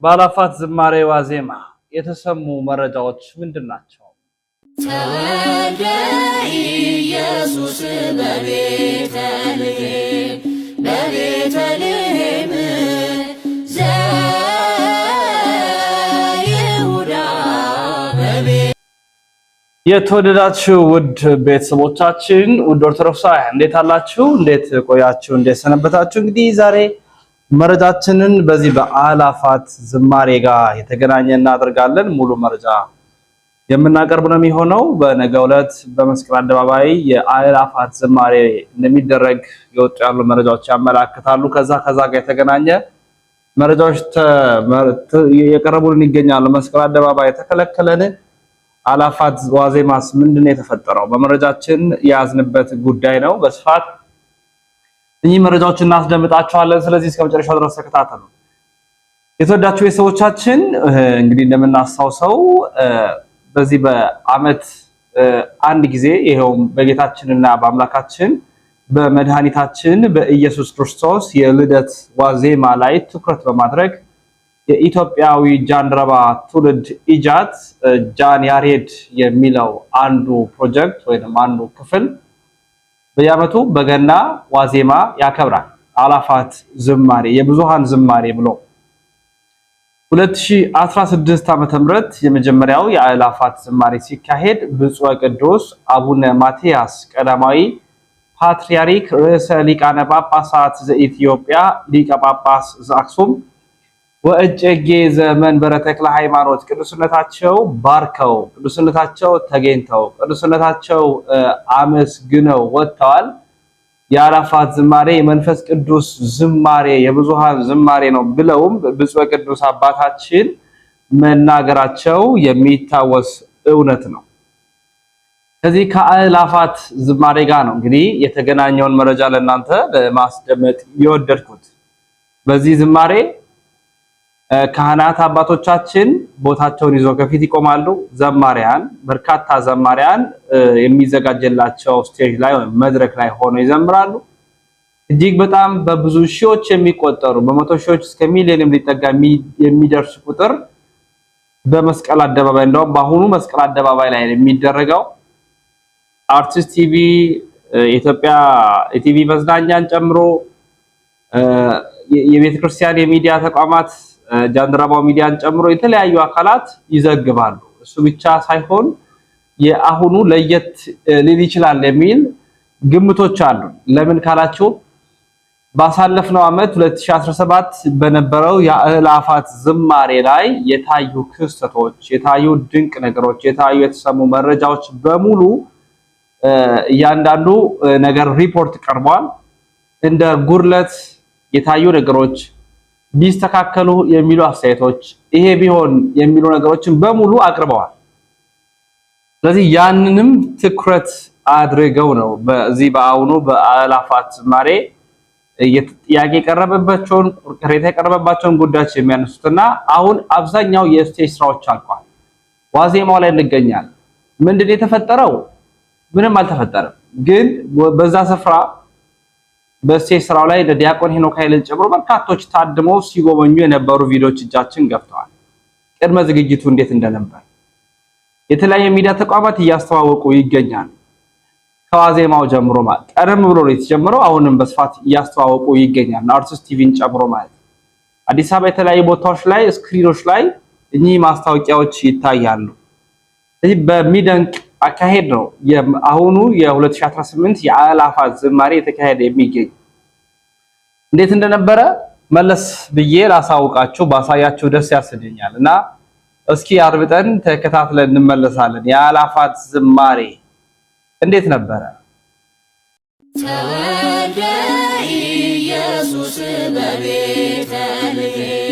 ባላፋት ዝማሬ ዋዜማ የተሰሙ መረጃዎች ምንድናቸው? ተወልደ ኢየሱስ በቤተልሔም ዘይሁዳ። የተወደዳችሁ ውድ ቤተሰቦቻችን ውድ ኦርቶዶክሳውያን እንዴት አላችሁ? እንዴት ቆያችሁ? እንዴት ሰነበታችሁ? እንግዲህ ዛሬ መረጃችንን በዚህ በአላፋት ዝማሬ ጋር የተገናኘ እናደርጋለን። ሙሉ መረጃ የምናቀርብ ነው የሚሆነው። በነገው ዕለት በመስቀል አደባባይ የአላፋት ዝማሬ እንደሚደረግ የወጡ ያሉ መረጃዎች ያመላክታሉ። ከዛ ጋር የተገናኘ መረጃዎች የቀረቡልን ይገኛሉ። መስቀል አደባባይ የተከለከለን አላፋት ዋዜማስ ምንድነው የተፈጠረው? በመረጃችን የያዝንበት ጉዳይ ነው። በስፋት እኚህ መረጃዎችን እናስደምጣችኋለን። ስለዚህ እስከ መጨረሻው ድረስ ተከታተሉ። የተወዳችሁ ቤተሰቦቻችን እንግዲህ እንደምናስታውሰው በዚህ በዓመት አንድ ጊዜ ይሄውም በጌታችንና በአምላካችን በመድኃኒታችን በኢየሱስ ክርስቶስ የልደት ዋዜማ ላይ ትኩረት በማድረግ የኢትዮጵያዊ ጃንደረባ ትውልድ ኢጃት ጃን ያሬድ የሚለው አንዱ ፕሮጀክት ወይም አንዱ ክፍል በየዓመቱ በገና ዋዜማ ያከብራል። አላፋት ዝማሬ የብዙሃን ዝማሬ ብሎ 2016 ዓመተ ምህረት የመጀመሪያው የአላፋት ዝማሬ ሲካሄድ ብፁዕ ቅዱስ አቡነ ማትያስ ቀዳማዊ ፓትርያርክ ርዕሰ ሊቃነ ጳጳሳት ዘኢትዮጵያ ሊቀ ጳጳስ ዘአክሱም ወእጨጌ ዘመንበረ ተክለ ሃይማኖት ቅዱስነታቸው ባርከው ቅዱስነታቸው ተገኝተው ቅዱስነታቸው አመስግነው ወጥተዋል። የአላፋት ዝማሬ የመንፈስ ቅዱስ ዝማሬ የብዙሃን ዝማሬ ነው ብለውም ብፁዕ ቅዱስ አባታችን መናገራቸው የሚታወስ እውነት ነው። ከዚህ ከአላፋት ዝማሬ ጋር ነው እንግዲህ የተገናኘውን መረጃ ለእናንተ ለማስደመጥ የወደድኩት። በዚህ ዝማሬ ካህናት አባቶቻችን ቦታቸውን ይዘው ከፊት ይቆማሉ። ዘማሪያን በርካታ ዘማሪያን የሚዘጋጀላቸው ስቴጅ ላይ ወይም መድረክ ላይ ሆነው ይዘምራሉ። እጅግ በጣም በብዙ ሺዎች የሚቆጠሩ በመቶ ሺዎች እስከ ሚሊዮንም ሊጠጋ የሚደርስ ቁጥር በመስቀል አደባባይ እንደውም በአሁኑ መስቀል አደባባይ ላይ የሚደረገው አርቲስት ቲቪ ኢትዮጵያ ቲቪ መዝናኛን ጨምሮ የቤተክርስቲያን የሚዲያ ተቋማት ጃንደረባው ሚዲያን ጨምሮ የተለያዩ አካላት ይዘግባሉ። እሱ ብቻ ሳይሆን የአሁኑ ለየት ሊል ይችላል የሚል ግምቶች አሉ። ለምን ካላችሁ ባሳለፍነው ዓመት 2017 በነበረው የአላፋት ዝማሬ ላይ የታዩ ክስተቶች፣ የታዩ ድንቅ ነገሮች፣ የታዩ የተሰሙ መረጃዎች በሙሉ እያንዳንዱ ነገር ሪፖርት ቀርቧል። እንደ ጉድለት የታዩ ነገሮች ቢስተካከሉ የሚሉ አስተያየቶች፣ ይሄ ቢሆን የሚሉ ነገሮችን በሙሉ አቅርበዋል። ስለዚህ ያንንም ትኩረት አድርገው ነው በዚህ በአሁኑ በአላፋት ዝማሬ ጥያቄ የቀረበባቸውን ቅሬታ የቀረበባቸውን ጉዳዮች የሚያነሱትና አሁን አብዛኛው የስቴጅ ስራዎች አልቋል። ዋዜማው ላይ እንገኛለን። ምንድነው የተፈጠረው? ምንም አልተፈጠረም። ግን በዛ ስፍራ በስቴጅ ስራው ላይ ዲያቆን ሄኖክ ኃይልን ጨምሮ በርካቶች ታድመው ሲጎበኙ የነበሩ ቪዲዮዎች እጃችን ገብተዋል። ቅድመ ዝግጅቱ እንዴት እንደነበር የተለያዩ ሚዲያ ተቋማት እያስተዋወቁ ይገኛሉ። ከዋዜማው ጀምሮ ማለት ቀደም ብሎ ነው የተጀመረው። አሁንም በስፋት እያስተዋወቁ ይገኛሉ። አርቲስት ቲቪን ጨምሮ ማለት አዲስ አበባ የተለያዩ ቦታዎች ላይ ስክሪኖች ላይ እኚህ ማስታወቂያዎች ይታያሉ። ስለዚህ በሚደንቅ አካሄድ ነው አሁኑ የ2018 የአላፋት ዝማሬ የተካሄደ የሚገኝ። እንዴት እንደነበረ መለስ ብዬ ላሳውቃችሁ ባሳያችሁ ደስ ያሰኘኛል እና እስኪ አርብጠን ተከታትለን እንመለሳለን። የአላፋት ዝማሬ እንዴት ነበረ? ተወልደ ኢየሱስ በቤተልሔም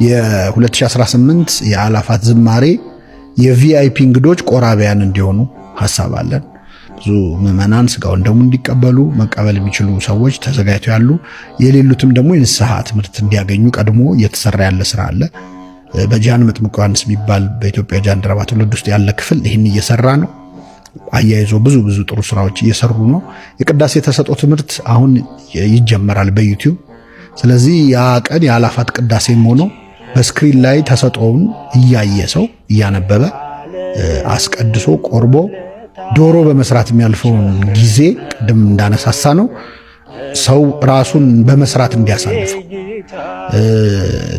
የ2018 የአላፋት ዝማሬ የቪአይፒ እንግዶች ቆራቢያን እንዲሆኑ ሐሳብ አለን። ብዙ ምዕመናን ስጋውን ደሙ እንዲቀበሉ መቀበል የሚችሉ ሰዎች ተዘጋጅተው ያሉ፣ የሌሉትም ደግሞ የንስሐ ትምህርት እንዲያገኙ ቀድሞ እየተሰራ ያለ ስራ አለ። በጃን መጥምቁ ዮሐንስ የሚባል በኢትዮጵያ ጃንደረባ ትውልድ ውስጥ ያለ ክፍል ይህን እየሰራ ነው። አያይዞ ብዙ ጥሩ ስራዎች እየሰሩ ነው። የቅዳሴ ተሰጥኦ ትምህርት አሁን ይጀመራል በዩቲዩብ። ስለዚህ ያ ቀን የአላፋት ቅዳሴም ሆኖ በስክሪን ላይ ተሰጥኦውን እያየ ሰው እያነበበ አስቀድሶ ቆርቦ ዶሮ በመስራት የሚያልፈውን ጊዜ ቅድም እንዳነሳሳ ነው ሰው ራሱን በመስራት እንዲያሳልፈው፣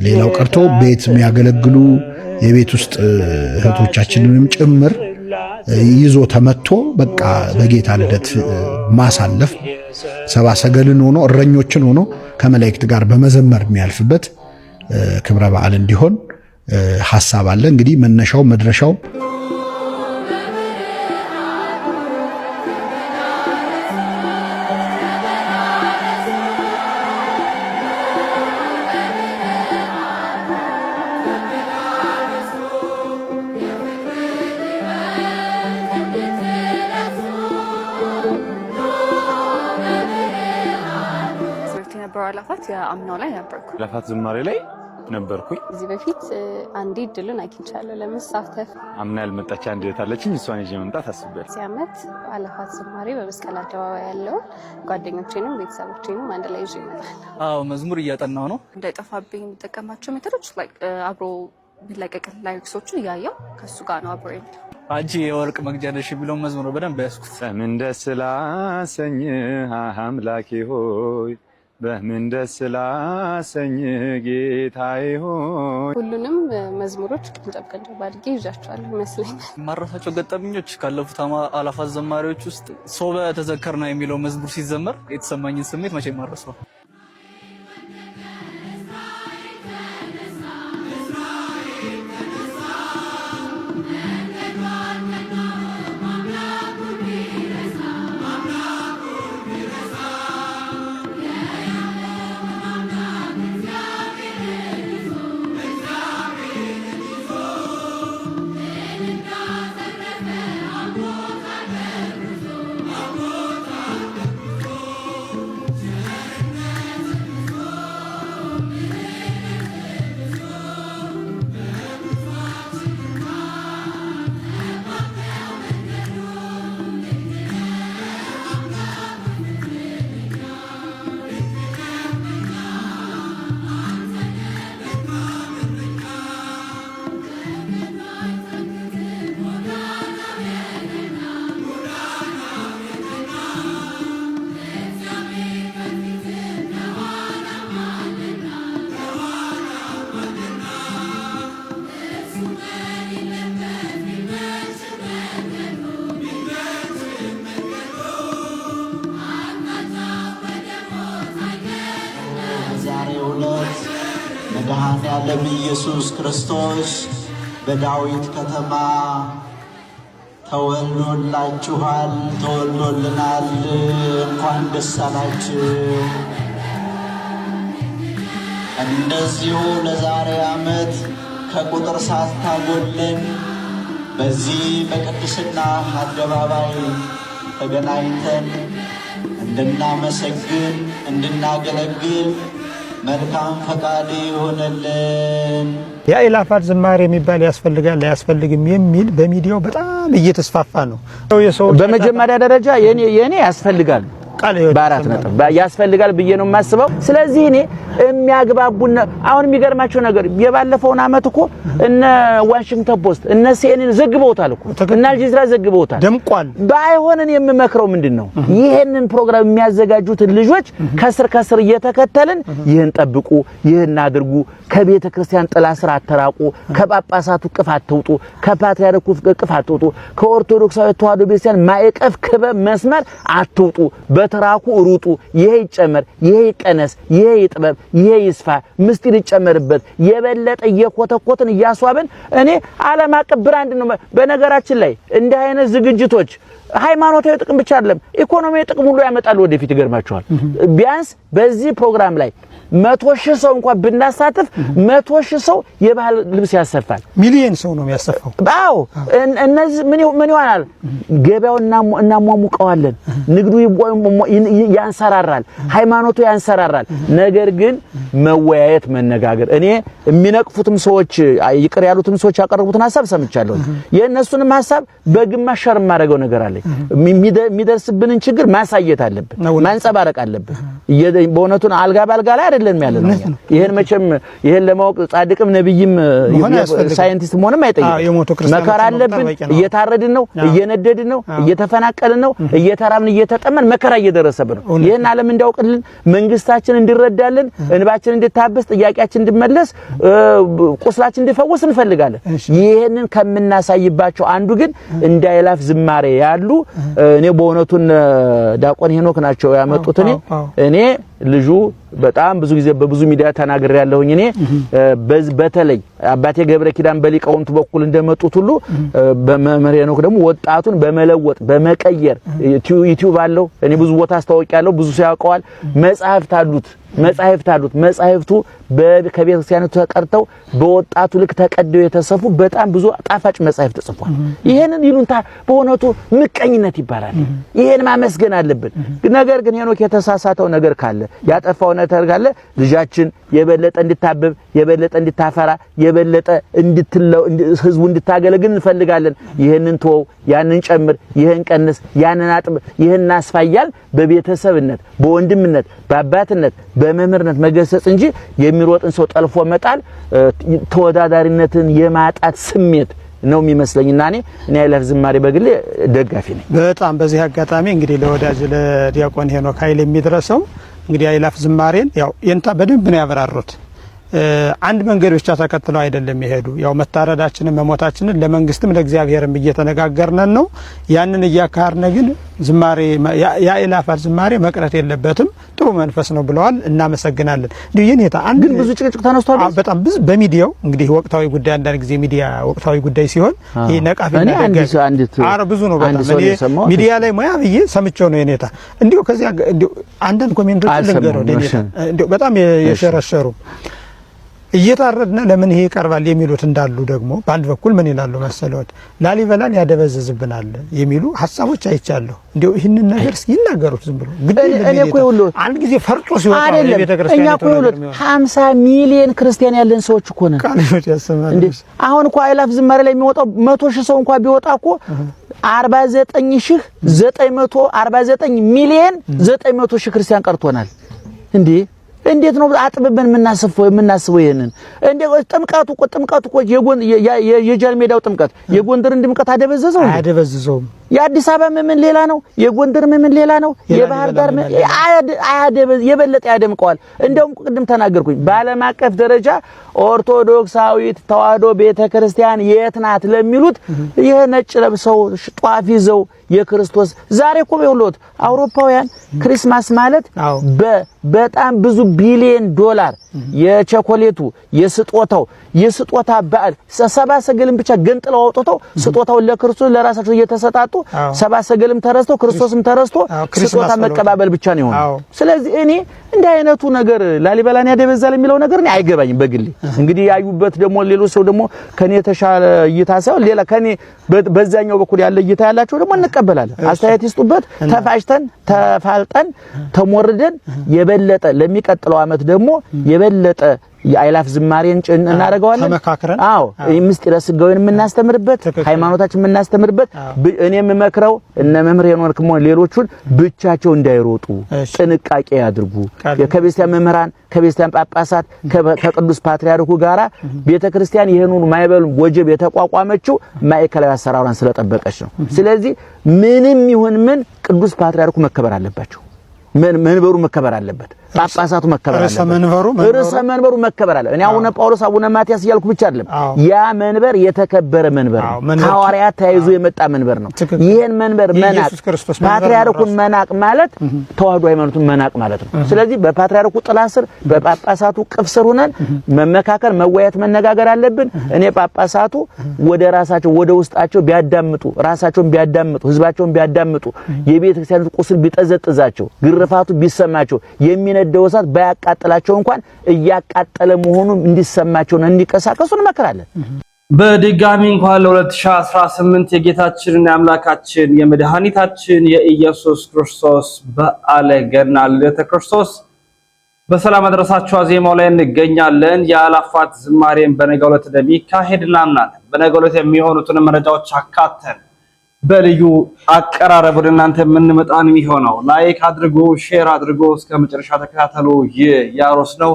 ሌላው ቀርቶ ቤት የሚያገለግሉ የቤት ውስጥ እህቶቻችንንም ጭምር ይዞ ተመቶ በቃ በጌታ ልደት ማሳለፍ ሰብአ ሰገልን ሆኖ እረኞችን ሆኖ ከመላእክት ጋር በመዘመር የሚያልፍበት ክብረ በዓል እንዲሆን ሐሳብ አለ። እንግዲህ መነሻው መድረሻው አላፋት የአምናው ላይ ነበርኩ። አላፋት ዝማሬ ላይ ነበርኩኝ። እዚህ በፊት አንዴ ድልን አግኝቻለሁ ለመሳተፍ። አምና ያልመጣች አንድ እህት አለችኝ። እሷን ይዤ መምጣት አስቤያለሁ። እዚህ ዓመት አላፋት ዝማሬ በመስቀል አደባባይ ያለውን ጓደኞቼንም ቤተሰቦቼንም አንድ ላይ ይዤ እመጣለሁ። አዎ መዝሙር እያጠናው ነው። እንዳይጠፋብኝ የምጠቀማቸው ሜቶዶች አብሮ ቢለቀቅ ላይክሶቹን እያየው ከሱ ጋር ነው አብሮ የሚለው አንቺ የወርቅ መግጃ ነሽ የሚለውን መዝሙር በደንብ ያስኩት። በምን ደስ ላሰኝህ አምላኬ ሆይ በምን ደስ ላሰኝህ ጌታዬ ሆይ። ሁሉንም መዝሙሮች ቀንጨብ አድርጌ ይዣቸዋለሁ ይመስለኛል። ማረሳቸው ገጠመኞች ካለፉት አላፋት ዘማሪዎች ውስጥ ሶበ ተዘከርና የሚለው መዝሙር ሲዘመር የተሰማኝን ስሜት መቼ ማረሰው። መድኃኔዓለም ኢየሱስ ክርስቶስ በዳዊት ከተማ ተወልዶላችኋል፣ ተወልዶልናል። እንኳን ደስ አላችሁ። እንደዚሁ ለዛሬ ዓመት ከቁጥር ሳታጎለን በዚህ በቅድስና አደባባይ ተገናኝተን እንድናመሰግን እንድናገለግል መልካም ፈቃድ ይሆንልን። የአላፋት ዝማሬ የሚባል ያስፈልጋል አያስፈልግም የሚል በሚዲያው በጣም እየተስፋፋ ነው። በመጀመሪያ ደረጃ የኔ ያስፈልጋል በአራት ነጥብ ያስፈልጋል ብዬ ነው የማስበው። ስለዚህ እኔ የሚያግባቡን አሁን የሚገርማቸው ነገር የባለፈውን አመት እኮ እነ ዋሽንግተን ፖስት እነ ሲኤንኤን ዘግበውታል እኮ እና አልጀዚራ ዘግበውታል። ደምቋል። ባይሆንን የምመክረው ምንድነው ይሄንን ፕሮግራም የሚያዘጋጁት ልጆች ከስር እየተከተልን ይሄን ጠብቁ፣ ይሄን አድርጉ፣ ከቤተ ክርስቲያን ጥላ ስር አተራቁ፣ ከጳጳሳቱ ቅፍ አትውጡ፣ ከፓትርያርኩ ቅፍ አትውጡ፣ ከኦርቶዶክሳዊ ተዋሕዶ ቤተክርስቲያን ማዕቀፍ ክበብ መስመር አትውጡ፣ በተራኩ ሩጡ፣ ይሄ ይጨመር፣ ይሄ ይቀነስ፣ ይሄ ይጥበብ፣ ይሄ ይስፋ፣ ምስጢር ይጨመርበት፣ የበለጠ እየኮተኮትን እያስዋብን እኔ ዓለም አቀፍ ብራንድ ነው። በነገራችን ላይ እንዲህ አይነት ዝግጅቶች ሃይማኖታዊ ጥቅም ብቻ አይደለም ኢኮኖሚያዊ ጥቅም ሁሉ ያመጣሉ ወደፊት። ይገርማቸዋል። ቢያንስ በዚህ ፕሮግራም ላይ 100,000 ሰው እንኳን ብናሳትፍ 100,000 ሰው የባህል ልብስ ያሰፋል። ሚሊዮን ሰው ነው የሚያሰፋው። አዎ እነዚህ ምን ይሆናል? ገበያውና እናሟሙቀዋለን። ንግዱ ያንሰራራል፣ ሃይማኖቱ ያንሰራራል። ነገር ግን መወያየት መነጋገር እኔ የሚነቅፉትም ሰዎች ይቅር ያሉትም ሰዎች ያቀርቡትን ሐሳብ ሰምቻለሁ። የእነሱንም ሐሳብ በግማሽ ሸር ማድረገው ነገር አለ። የሚደርስብንን ችግር ማሳየት አለብን፣ ማንጸባረቅ አለብን። በእውነቱ አልጋ ባልጋ ላይ አይደለም ያለነው። ይሄን መቼም ይሄን ለማወቅ ጻድቅም ነብይም ሳይንቲስት መሆንም አይጠይቅም። መከራ አለብን። እየታረድን ነው፣ እየነደድን ነው፣ እየተፈናቀልን ነው፣ እየተራብን እየተጠመን መከራ እየደረሰብን ነው። ይሄን ዓለም እንዲያውቅልን መንግስታችን እንዲረዳልን እንባችን እንድታበስ ጥያቄያችን እንዲመለስ ቁስላችን እንዲፈወስ እንፈልጋለን። ይሄንን ከምናሳይባቸው አንዱ ግን እንደ አእላፍ ዝማሬ ያሉ እኔ በእውነቱን ዲያቆን ሄኖክ ናቸው ያመጡት። እኔ ልጁ በጣም ብዙ ጊዜ በብዙ ሚዲያ ተናግሬ ያለሁኝ። እኔ በተለይ አባቴ ገብረ ኪዳን በሊቃውንቱ በኩል እንደመጡት ሁሉ በመምህር ሄኖክ ደግሞ ወጣቱን በመለወጥ በመቀየር ዩቲዩብ አለው። እኔ ብዙ ቦታ አስተዋውቂያለሁ፣ ብዙ ሰው ያውቀዋል። መጻሕፍት አሉት። መጻሕፍቱ ከቤተክርስቲያኑ ተቀርተው በወጣቱ ልክ ተቀደው የተሰፉ በጣም ብዙ ጣፋጭ መጻሕፍት ተጽፏል። ይሄንን ይሉንታ በእውነቱ ምቀኝነት ይባላል። ይሄን ማመስገን አለብን። ነገር ግን ሄኖክ የተሳሳተው ነገር ካለ ያጠፋው ነገር ካለ ልጃችን የበለጠ እንድታበብ የበለጠ እንድታፈራ የበለጠ ህዝቡ እንድታገለግል እንፈልጋለን። ይሄንን ተወው፣ ያንን ጨምር፣ ይሄን ቀንስ፣ ያንን አጥብ፣ ይሄን አስፋያል በቤተሰብነት በወንድምነት በአባትነት በመምህርነት መገሰጽ እንጂ የሚሮጥን ሰው ጠልፎ መጣል ተወዳዳሪነትን የማጣት ስሜት ነው የሚመስለኝና እኔ አእላፍ ዝማሬ በግሌ ደጋፊ ነኝ። በጣም በዚህ አጋጣሚ እንግዲህ ለወዳጅ ለዲያቆን ሄኖክ ኃይል የሚድረሰው እንግዲህ አእላፍ ዝማሬን ያው የንታ በደንብ ነው ያበራሩት። አንድ መንገድ ብቻ ተከትለው አይደለም ይሄዱ። ያው መታረዳችንን መሞታችንን ለመንግስትም ለእግዚአብሔርም እየተነጋገርነን ነው። ያንን እያካርነ ግን ዝማሬ የአእላፍ ዝማሬ መቅረት የለበትም። ጥሩ መንፈስ ነው ብለዋል። እናመሰግናለን። እንዴ የኔታ አንድ ግን ብዙ ጭቅጭቅ ተነስቷል። በጣም ብዙ በሚዲያው እንግዲህ ወቅታዊ ጉዳይ አንዳንድ ጊዜ ሚዲያ ወቅታዊ ጉዳይ ሲሆን ይሄ ነቃፊና ደጋፊ ብዙ ነው። በጣም ሚዲያ ላይ ሙያ ብዬ ሰምቼው ነው የኔታ። እንዴው ከዚያ እንዴው አንዳንድ ኮሜንቶች ልንገረው እንዴው በጣም የሸረሸሩ እየታረድና ለምን ይሄ ይቀርባል የሚሉት እንዳሉ ደግሞ በአንድ በኩል ምን ይላሉ መሰለዎት? ላሊበላን ያደበዝዝብናል የሚሉ ሐሳቦች አይቻለሁ። እንዴው ይህንን ነገር ይናገሩት ዝም ብሎ እኔ እኮ ይሁሉ አንድ ጊዜ ፈርጦ ሲወጣ ቤተክርስቲያን እኛ እኮ ይሁሉ 50 ሚሊዮን ክርስቲያን ያለን ሰዎች እኮ ነን። እንዴ አሁን እኮ አእላፍ ዝማሬ ላይ የሚወጣው 100,000 ሰው እንኳን ቢወጣ እኮ 49,949 ሚሊዮን 900,000 ክርስቲያን ቀርቶናል። እንዴት ነው አጥብበን የምናስበው ይሄንን? እንዴው ጥምቀቱ እኮ የጃል ሜዳው ጥምቀት የጎንደርን ድምቀት አደበዘዘው። የአዲስ አበባ ምን ሌላ ነው፣ የጎንደር ምን ሌላ ነው፣ የባህር ዳር የበለጠ ያደምቀዋል። እንደውም ቅድም ተናገርኩኝ በዓለም አቀፍ ደረጃ ኦርቶዶክሳዊት ተዋህዶ ቤተክርስቲያን የት ናት ለሚሉት ይሄ ነጭ ለብሰው ጧፍ ይዘው የክርስቶስ ዛሬ እኮ ይኸውልዎት አውሮፓውያን ክሪስማስ ማለት በጣም ብዙ ቢሊዮን ዶላር የቸኮሌቱ የስጦታ በዓል ሰባ ሰገልም ብቻ ገንጥለው አውጥተው ስጦታውን ለክርስቶስ ለራሳቸው እየተሰጣጡ ሰባ ሰገልም ተረስቶ ክርስቶስም ተረስቶ ስጦታ መቀባበል ብቻ ነው የሆነው። ስለዚህ እኔ እንደ አይነቱ ነገር ላሊበላን ያደበዛል የሚለው ነገር እኔ አይገባኝም በግሌ። እንግዲህ ያዩበት ደግሞ ሌሎች ሰው ደግሞ ከኔ ተሻለ እይታ ሳይሆን ሌላ ከኔ በዛኛው በኩል ያለ እይታ ያላቸው ደግሞ እንቀበላለን። አስተያየት ይስጡበት። ተፋጭተን ተፋልጠን ተሞርደን የበለጠ ለሚቀጥለው አመት ደግሞ የበለጠ የአእላፍ ዝማሬን እናደርገዋለን ተመካክረን። አዎ ምስጢረ ስጋዌን የምናስተምርበት ሃይማኖታችን የምናስተምርበት እኔም መክረው እነ መምህር ሄኖክ ሞን ሌሎቹን ብቻቸው እንዳይሮጡ ጥንቃቄ ያድርጉ። ከቤተክርስቲያን መምህራን ከቤተክርስቲያን ጳጳሳት ከቅዱስ ፓትርያርኩ ጋራ ቤተክርስቲያን ይሄንን ማይበል ወጀብ የተቋቋመችው ማዕከላዊ አሰራሯን ስለጠበቀች ነው። ስለዚህ ምንም ይሁን ምን ቅዱስ ፓትርያርኩ መከበር አለባቸው። መንበሩ መከበር አለበት። ጳጳሳቱ መከበር አለበት። ርዕሰ መንበሩ መከበር አለበት። እኔ አቡነ ጳውሎስ አቡነ ማቲያስ እያልኩ ብቻ አይደለም። ያ መንበር የተከበረ መንበር ነው። ሐዋርያት ተያይዞ የመጣ መንበር ነው። ይሄን መንበር መናቅ ፓትርያርኩን መናቅ ማለት ተዋህዶ ሃይማኖቱን መናቅ ማለት ነው። ስለዚህ በፓትርያርኩ ጥላ ስር በጳጳሳቱ ቅፍ ስር ሆነን መመካከር፣ መወያየት፣ መነጋገር አለብን። እኔ ጳጳሳቱ ወደ ራሳቸው ወደ ውስጣቸው ቢያዳምጡ ራሳቸውን ቢያዳምጡ ህዝባቸውን ቢያዳምጡ የቤተክርስቲያኑ ቁስል ቢጠዘጥዛቸው ግርፋቱ ቢሰማቸው የሚነደው እሳት ባያቃጥላቸው እንኳን እያቃጠለ መሆኑን እንዲሰማቸው ነው እንዲቀሳቀሱ እንመክራለን። በድጋሚ እንኳን ለ2018 የጌታችንና የአምላካችን የመድኃኒታችን የኢየሱስ ክርስቶስ በዓለ ገና ልደተ ክርስቶስ በሰላም አደረሳችሁ። ዜማው ላይ እንገኛለን። የአላፋት ዝማሬን በነገው ዕለት እንደሚካሄድ እናምናለን። በነገው ዕለት የሚሆኑትን መረጃዎች አካተን በልዩ አቀራረብ ወደ እናንተ የምንመጣን የሚሆነው ላይክ አድርጉ፣ ሼር አድርጉ፣ እስከ መጨረሻ ተከታተሉ። ይህ ያሮስ ነው።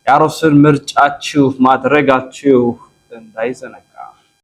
ያሮስን ምርጫችሁ ማድረጋችሁ እንዳይዘነጋ።